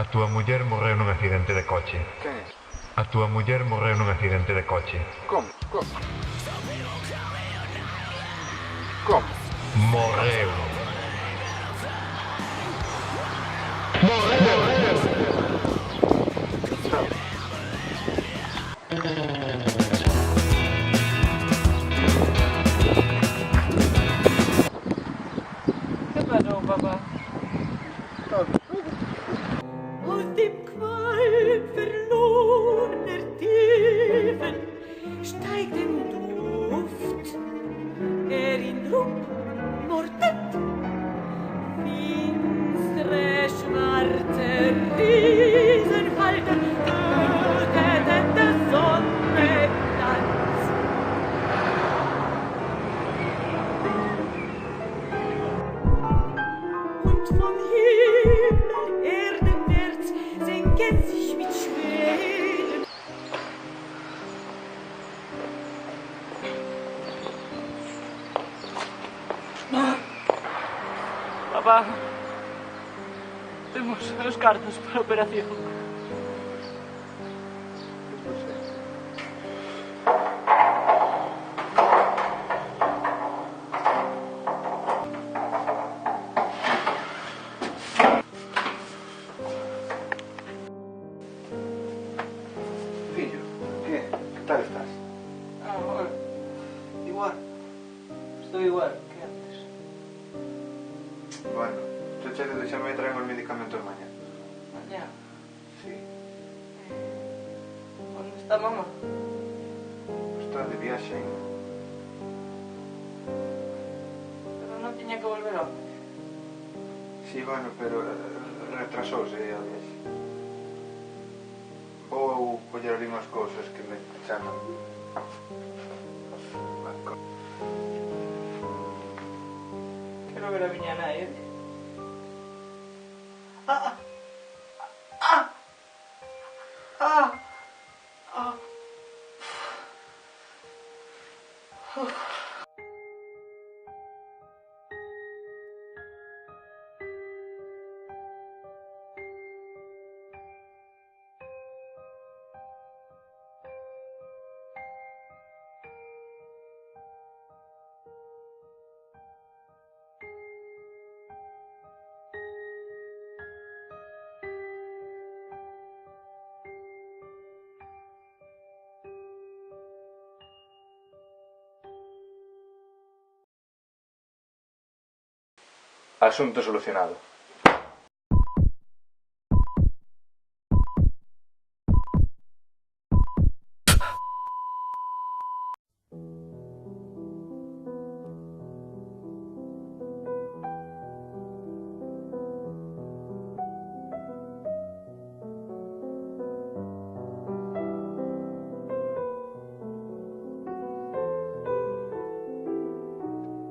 A túa muller morreu nun accidente de coche. Quen é? A túa muller morreu nun accidente de coche. Como? Como? Como? Morreu. ¿Qué pasó, papá? Aus dem Qual verlorener Tiefen steigt ein Duft, Erinnerung mordet, finstere, schwarze Riesenfalten töteten der Sonne Glanz. Und vom Himmel, Erdenwärts senken sich mit Schwelen. Papá, temos os cartos para a operación. Fillo, que tal estás? Bueno, igual. Estoy igual que antes. Bueno, Cheche, deixame traer os medicamentos mañá. Mañana. Sí, ¿Dónde está mamá? está de viaxe ainda. Pero non tiña que volver onde. Sí, bueno, pero retrasouse a viaxe. Vou coller ali unhas cousas que me chaman. Quero ver a miña nai, oye. Asunto solucionado.